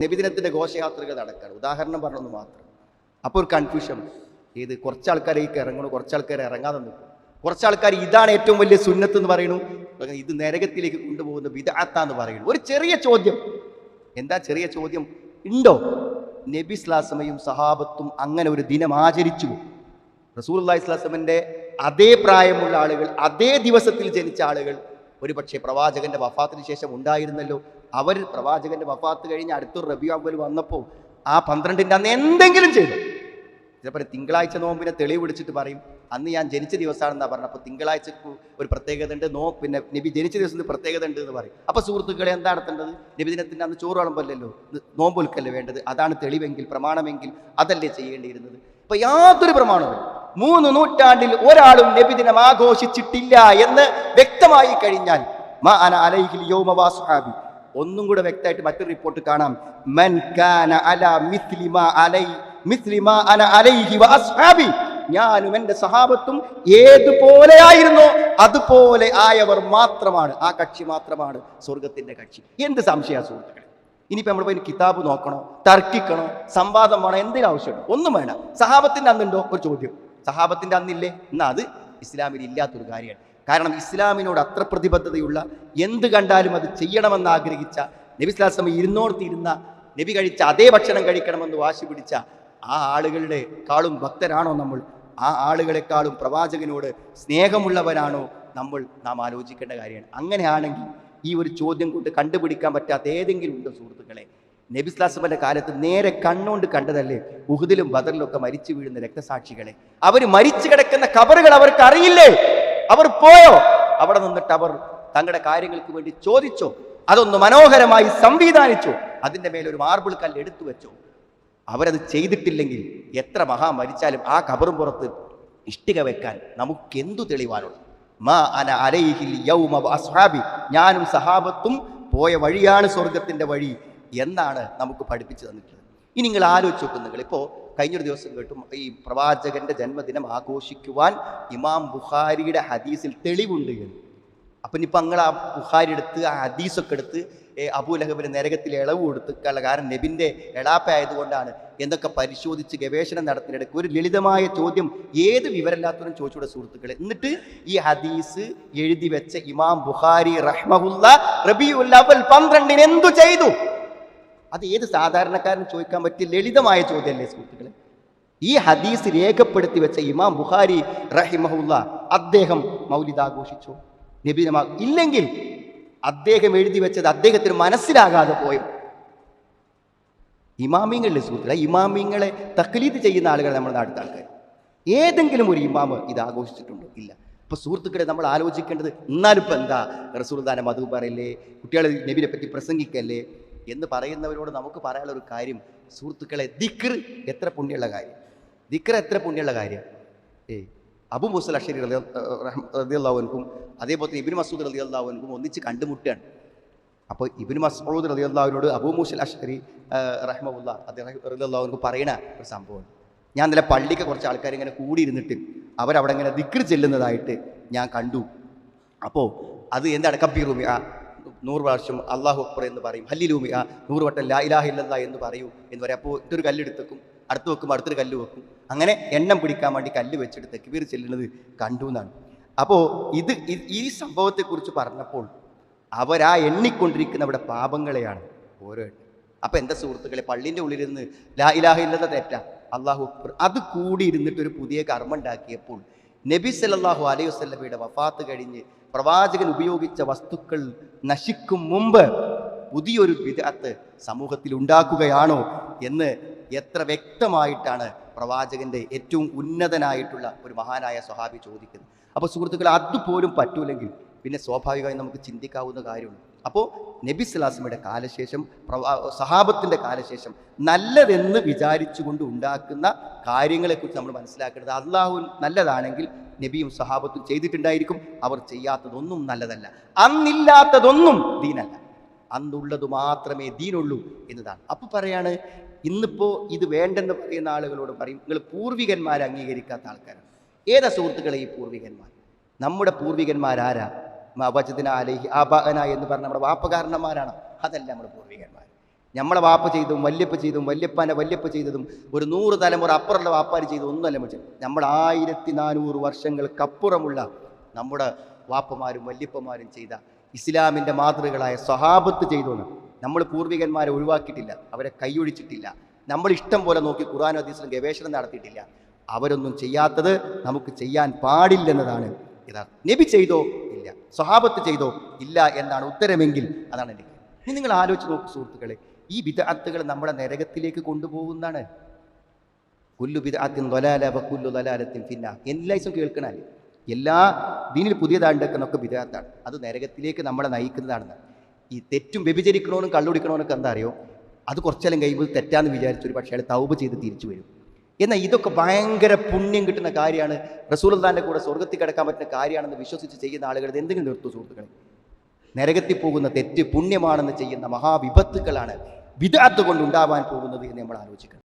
നബിദിനത്തിൻ്റെ ഘോഷയാത്രകൾ നടക്കുകയാണ്. ഉദാഹരണം പറഞ്ഞൊന്ന് മാത്രം. അപ്പോൾ ഒരു കൺഫ്യൂഷൻ, ഏത് കുറച്ച് ആൾക്കാരേക്ക് ഇറങ്ങണു, കുറച്ച് ആൾക്കാർ ഇറങ്ങാതെ നിൽക്കും, കുറച്ച് ആൾക്കാർ ഇതാണ് ഏറ്റവും വലിയ സുന്നത്ത് എന്ന് പറയുന്നു, ഇത് നരകത്തിലേക്ക് കൊണ്ടുപോകുന്ന ബിദ്അത്താന്ന് പറയുന്നു. ഒരു ചെറിയ ചോദ്യം, എന്താ ചെറിയ ചോദ്യം? ഉണ്ടോ? നബി സ്വല്ലല്ലാഹു സഹാബത്തും അങ്ങനെ ഒരു ദിനം ആചരിച്ചു? റസൂലുള്ളാഹി സ്വല്ലല്ലാഹു അലൈഹി വസല്ലമയുടെ അതേ പ്രായമുള്ള ആളുകൾ, അതേ ദിവസത്തിൽ ജനിച്ച ആളുകൾ ഒരു പക്ഷേ പ്രവാചകന്റെ വഫാത്തിന് ശേഷം ഉണ്ടായിരുന്നല്ലോ. അവർ പ്രവാചകന്റെ വഫാത്ത് കഴിഞ്ഞ് അടുത്തൊരു റബീഉൽ അവ്വൽ വന്നപ്പോൾ ആ 12-ന്റെ അന്ന് എന്തെങ്കിലും ചെയ്തു. ചിലപ്പോൾ തിങ്കളാഴ്ച നോമ്പിനെ തെളിവ് പിടിച്ചിട്ട് പറയും അന്ന് ഞാൻ ജനിച്ച ദിവസമാണെന്നാണ് പറഞ്ഞത്. അപ്പോൾ തിങ്കളാഴ്ചക്ക് ഒരു പ്രത്യേകത ഉണ്ട്, പിന്നെ നബി ജനിച്ച ദിവസത്തിന് പ്രത്യേകത ഉണ്ട് എന്ന് പറയും. അപ്പോൾ സുഹൃത്തുക്കളെ, എന്താ നടത്തേണ്ടത്? നബിദിനത്തിൻ്റെ അന്ന് ചോറ് വിളമ്പല്ലല്ലോ, നോമ്പൊൽക്കല്ലേ വേണ്ടത്. അതാണ് തെളിവെങ്കിൽ, പ്രമാണമെങ്കിൽ അതല്ലേ ചെയ്യേണ്ടിയിരുന്നത്. ഇപ്പൊ യാതൊരു പ്രമാണവും 3 നൂറ്റാണ്ടിൽ ഒരാളും നബിദിനം ആഘോഷിച്ചിട്ടില്ല എന്ന് വ്യക്തമായി കഴിഞ്ഞാൽ മാ അന അലൈഹിൽ യൗമ വസ്ഹാബി. ഒന്നും കൂടെ വ്യക്തമായിട്ട് മറ്റൊരു റിപ്പോർട്ട് കാണാം. മൻ കാന അലാ മിസ്ലി മാ അന അലൈഹി വഅസ്ഹാബി. ഞാനും എൻ്റെ സഹാബത്തും ഏതുപോലെയായിരുന്നോ അതുപോലെ ആയവർ മാത്രമാണ്, ആ കക്ഷി മാത്രമാണ് സ്വർഗത്തിന്റെ കക്ഷി. എന്ത് സംശയ സുഹൃത്തുക്കളെ? ഇനിയിപ്പോൾ നമ്മൾ പോയി കിതാബ് നോക്കണോ, തർക്കിക്കണോ, സംവാദം വേണോ, എന്തിനാവശ്യമുണ്ടോ? ഒന്നും വേണ്ട. സഹാബത്തിന്റെ അന്നുണ്ടോ? ഒരു ചോദ്യം. സഹാബത്തിന്റെ അന്നില്ലേ? എന്നാൽ അത് ഇസ്ലാമിൽ ഇല്ലാത്തൊരു കാര്യമാണ്. കാരണം ഇസ്ലാമിനോട് അത്ര പ്രതിബദ്ധതയുള്ള, എന്ത് കണ്ടാലും അത് ചെയ്യണമെന്ന് ആഗ്രഹിച്ച, നബി സ്വല്ലല്ലാഹു അലൈഹി വസല്ലം ഇരുന്നോർത്തിരുന്ന, നബി കഴിച്ച അതേ ഭക്ഷണം കഴിക്കണമെന്ന് വാശി പിടിച്ച ആ ആളുകളുടെ കാളും ഭക്തരാണോ നമ്മൾ? ആ ആളുകളെക്കാളും പ്രവാചകനോട് സ്നേഹമുള്ളവരാണോ നാം ആലോചിക്കേണ്ട കാര്യമാണ്. അങ്ങനെയാണെങ്കിൽ ഈ ഒരു ചോദ്യം കൊണ്ട് കണ്ടുപിടിക്കാൻ പറ്റാത്ത ഏതെങ്കിലും ഉണ്ടോ സുഹൃത്തുക്കളെ? നബി സ്വല്ലല്ലാഹു അലൈഹി വസല്ലം കാലത്ത് നേരെ കണ്ണുകൊണ്ട് കണ്ടതല്ലേ ഉഹുദിലും ബദറിലും ഒക്കെ മരിച്ചു വീഴുന്ന രക്തസാക്ഷികളെ? അവർ മരിച്ചു കിടക്കുന്ന ഖബറുകൾ അവർക്ക് അറിയില്ലേ? അവർ പോയോ? അവിടെ നിന്നിട്ട് അവർ തങ്ങളുടെ കാര്യങ്ങൾക്ക് വേണ്ടി ചോദിച്ചോ? അതൊന്ന് മനോഹരമായി സംവിധാനിച്ചോ? അതിൻ്റെ മേലൊരു മാർബിൾ കല്ല് എടുത്തു വെച്ചോ? അവരത് ചെയ്തിട്ടില്ലെങ്കിൽ എത്ര മഹാ മരിച്ചാലും ആ ഖബറും പുറത്ത് ഇഷ്ടിക വെക്കാൻ നമുക്കെന്തു തെളിവാനുള്ളത്? മാ അന അലൈഹിൽ യൗമ വഅസ്ഹാബി. ഞാനും സഹാബത്തും പോയ വഴിയാണ് സ്വർഗത്തിന്റെ വഴി എന്നാണ് നമുക്ക് പഠിപ്പിച്ചു തന്നിട്ടുള്ളത്. ഇനി നിങ്ങൾ ആലോചിച്ച് നോക്കും. നിങ്ങൾ ഇപ്പോൾ കഴിഞ്ഞൊരു ദിവസം കേട്ടും ഈ പ്രവാചകന്റെ ജന്മദിനം ആഘോഷിക്കുവാൻ ഇമാം ബുഖാരിയുടെ ഹദീസിൽ തെളിവുണ്ട് എന്ന്. അപ്പം ഇപ്പം നിങ്ങൾ ആ ബുഖാരി എടുത്ത് ആ ഹദീസൊക്കെ എടുത്ത് അബൂലഹബിന് നരകത്തിൽ ഇളവ് കൊടുത്തുള്ള കാരണം നബിൻ്റെ എളാപ്പയായതുകൊണ്ടാണ് എന്നൊക്കെ പരിശോധിച്ച് ഗവേഷണം നടത്തിയിടയ്ക്ക് ഒരു ലളിതമായ ചോദ്യം ഏത് വിവരമില്ലാത്തവരും ചോദിച്ചൂടെ സുഹൃത്തുക്കളെ? എന്നിട്ട് ഈ ഹദീസ് എഴുതി വെച്ച ഇമാം ബുഖാരി റഹ്മഹുല്ല റബീഉൽ അവ്വൽ 12-ന് എന്തു ചെയ്തു? അത് ഏത് സാധാരണക്കാരനും ചോദിക്കാൻ പറ്റിയ ലളിതമായ ചോദ്യമല്ലേ സുഹൃത്തുക്കളെ? ഈ ഹദീസ് രേഖപ്പെടുത്തി വെച്ച ഇമാം ബുഖാരി റഹിമഹുല്ല അദ്ദേഹം മൗലിദ് ആഘോഷിച്ചോ? നബിദിനം ഇല്ലെങ്കിൽ അദ്ദേഹം എഴുതി വെച്ചത് അദ്ദേഹത്തിന് മനസ്സിലാകാതെ പോയോ? ഇമാമിങ്ങളിലെ സുഹൃത്തുക്കളെ, ഇമാമിങ്ങളെ തഖ്ലീദ് ചെയ്യുന്ന ആളുകൾ നമ്മുടെ നാട്ടിലെ ആൾക്കാർ. ഏതെങ്കിലും ഒരു ഇമാമ് ഇത് ആഘോഷിച്ചിട്ടുണ്ടോ? ഇല്ല. ഇപ്പൊ സുഹൃത്തുക്കളെ, നമ്മൾ ആലോചിക്കേണ്ടത് എന്നാലും ഇപ്പൊ എന്താ റസൂലുള്ളാഹിന്റെ മധു പറയല്ലേ, കുട്ടികളെ നബിനെ പറ്റി പ്രസംഗിക്കല്ലേ എന്ന് പറയുന്നവരോട് നമുക്ക് പറയാനുള്ള ഒരു കാര്യം സുഹൃത്തുക്കളെ, ദിക്ർ എത്ര പുണ്യമുള്ള കാര്യം, ദിക്ർ എത്ര പുണ്യമുള്ള കാര്യം. അബൂ മൂസ അശ്അരി റളിയല്ലാഹു അൻഹും അതേപോലെ ഇബ്നു മസ്ഊദ് റളിയല്ലാഹു അൻഹും ഒന്നിച്ച് കണ്ടുമുട്ടുകയാണ്. അപ്പോൾ ഇബ്നു മസ്ഊദ് റളിയല്ലാഹുവിനോട് അബൂ മൂസ അശ്അരി റഹിമഹുല്ലാ അദ്ദേഹം റളിയല്ലാഹു അൻഹു പറയുന്ന ഒരു സംഭവം, ഞാൻ ഇന്നലെ പള്ളിക്ക് കുറച്ച് ആൾക്കാർ ഇങ്ങനെ കൂടിയിരുന്നിട്ട് അവരവിടെ ഇങ്ങനെ ദിക്ർ ചെല്ലുന്നതായിട്ട് ഞാൻ കണ്ടു. അപ്പോൾ അത് എന്താണ്? കബ്ബീറുമിഅ 100 പ്രാവശ്യം അല്ലാഹു അക്ബർ എന്ന് പറയും, ഹല്ലിലൂമിഅ 100 വട്ടം ലാ ഇലാഹ ഇല്ലല്ലാഹ് എന്ന് പറയൂ എന്ന് പറയും. അപ്പോൾ ഇതൊരു കല്ലെടുത്തേക്കും, അടുത്ത് വെക്കുമ്പോൾ അടുത്തൊരു കല്ല് വെക്കും, അങ്ങനെ എണ്ണം പിടിക്കാൻ വേണ്ടി കല്ല് വെച്ചിട്ട് തക്ബീർ ചെല്ലുന്നത് കണ്ടു എന്നാണ്. അപ്പോൾ ഈ സംഭവത്തെക്കുറിച്ച് പറഞ്ഞപ്പോൾ അവരാ എണ്ണിക്കൊണ്ടിരിക്കുന്നവിടെ പാപങ്ങളെയാണ് ഓരോ എണ്ണം. അപ്പം എന്താ സുഹൃത്തുക്കളെ, പള്ളിൻ്റെ ഉള്ളിലിരുന്ന് ലാ ഇലാഹ ഇല്ലല്ലാഹ് തെറ്റാ, അല്ലാഹു അക്ബർ അത് കൂടി ഇരുന്നിട്ട് ഒരു പുതിയ കർമ്മം ഉണ്ടാക്കിയപ്പോൾ നബി സല്ലല്ലാഹു അലൈഹി വസല്ലമയുടെ വഫാത്ത് കഴിഞ്ഞ് പ്രവാചകൻ ഉപയോഗിച്ച വസ്തുക്കൾ നശിക്കും മുമ്പ് പുതിയൊരു ബിദ്അത്ത് സമൂഹത്തിൽ ഉണ്ടാക്കുകയാണോ എന്ന് എത്ര വ്യക്തമായിട്ടാണ് പ്രവാചകന്റെ ഏറ്റവും ഉന്നതനായിട്ടുള്ള ഒരു മഹാനായ സ്വഹാബി ചോദിക്കുന്നത്. അപ്പോൾ സുഹൃത്തുക്കളെ, അതുപോലും പറ്റൂലെങ്കിൽ പിന്നെ സ്വാഭാവികമായി നമുക്ക് ചിന്തിക്കാവുന്ന കാര്യമുണ്ട്. അപ്പോൾ നബി സ്വല്ലല്ലാഹു അലൈഹി വസല്ലമയുടെ കാലശേഷം സഹാബത്തിൻ്റെ കാലശേഷം നല്ലതെന്ന് വിചാരിച്ചുകൊണ്ട് ഉണ്ടാക്കുന്ന കാര്യങ്ങളെക്കുറിച്ച് നമ്മൾ മനസ്സിലാക്കേണ്ടത്, അള്ളാഹു നല്ലതാണെങ്കിൽ നബിയും സഹാബത്തും ചെയ്തിട്ടുണ്ടായിരിക്കും, അവർ ചെയ്യാത്തതൊന്നും നല്ലതല്ല, അന്നില്ലാത്തതൊന്നും ദീനല്ല, അന്നുള്ളത് മാത്രമേ ദീനുള്ളൂ എന്നതാണ്. അപ്പോൾ പറയാണ്, ഇന്നിപ്പോൾ ഇത് വേണ്ടെന്ന് പറയുന്ന ആളുകളോട് പറയും, നിങ്ങൾ പൂർവികന്മാരെ അംഗീകരിക്കാത്ത ആൾക്കാരാണ്. ഏതാ സുഹൃത്തുക്കളെ ഈ പൂർവികന്മാർ? നമ്മുടെ പൂർവികന്മാരാരാ? വജദ്നാ അലൈഹി ആബാഅനാ എന്ന് പറഞ്ഞ നമ്മുടെ വാപ്പകാരണന്മാരാണ്. അതല്ല നമ്മുടെ പൂർവികന്മാർ. നമ്മളെ വാപ്പ ചെയ്തതും വല്യപ്പ ചെയ്തതും വല്യപ്പാൻ്റെ വല്യപ്പ ചെയ്തതും ഒരു 100 തലമുറ അപ്പുറമുള്ള വാപ്പാർ ചെയ്തതും ഒന്നുമല്ല നമ്മൾ. നമ്മൾ 1400 വർഷങ്ങൾക്കപ്പുറമുള്ള നമ്മുടെ വാപ്പമാരും വല്യപ്പമാരും ചെയ്ത ഇസ്ലാമിൻ്റെ മാതൃകളായ സ്വഹാബത്ത് ചെയ്തോന്ന്. നമ്മൾ പൂർവികന്മാരെ ഒഴിവാക്കിയിട്ടില്ല, അവരെ കൈയൊഴിച്ചിട്ടില്ല. നമ്മൾ ഇഷ്ടം പോലെ നോക്കി ഖുർആൻ ഹദീസിലും ഗവേഷണം നടത്തിയിട്ടില്ല. അവരൊന്നും ചെയ്യാത്തത് നമുക്ക് ചെയ്യാൻ പാടില്ലെന്നതാണ് യഥാർത്ഥം. നബി ചെയ്തോ? ഇല്ല. സ്വഹാബത്ത് ചെയ്തോ? ഇല്ല എന്നാണ് ഉത്തരമെങ്കിൽ അതാണ് എനിക്ക്. ഇനി നിങ്ങൾ ആലോചിച്ച് നോക്കൂ സുഹൃത്തുക്കളെ, ഈ ബിദ്അത്തുകൾ നമ്മുടെ നരകത്തിലേക്ക് കൊണ്ടുപോകുന്നതാണ്. കുല്ലു ബിദ്അത്തിൻ ളലാല വ കുല്ലു ളലാലത്തിൻ ഫിന്നാർ. എല്ലാ ദിവസവും കേൾക്കണല്ലേ, എല്ലാ ദീനിൽ പുതിയതാണ്ടൊക്കെ ബിദ്അത്താണ്. അത് നരകത്തിലേക്ക് നമ്മളെ നയിക്കുന്നതാണെന്ന്. ഈ തെറ്റും വ്യഭിചരിക്കണോനും കള്ളുടിക്കണോനൊക്കെ എന്താ അറിയോ, അത് കുറച്ചെല്ലാം കഴിയുമ്പോൾ തെറ്റാന്ന് വിചാരിച്ചൊരു പക്ഷേ അയാൾ തൗബ ചെയ്ത് തിരിച്ചു വരും. എന്നാൽ ഇതൊക്കെ ഭയങ്കര പുണ്യം കിട്ടുന്ന കാര്യമാണ്, റസൂലുള്ളാഹിന്റെ കൂടെ സ്വർഗ്ഗത്തിൽ കിടക്കാൻ പറ്റുന്ന കാര്യമാണെന്ന് വിശ്വസിച്ച് ചെയ്യുന്ന ആളുകൾ ഇത് എന്തെങ്കിലും നിർത്തൂ സുഹൃത്തുക്കളെ. നരകത്തിൽ പോകുന്ന തെറ്റ് പുണ്യമാണെന്ന് ചെയ്യുന്ന മഹാവിപത്തുക്കളാണ് ബിദ്അത്ത് കൊണ്ടുണ്ടാവാൻ പോകുന്നത് എന്ന് നമ്മൾ ആലോചിക്കണം.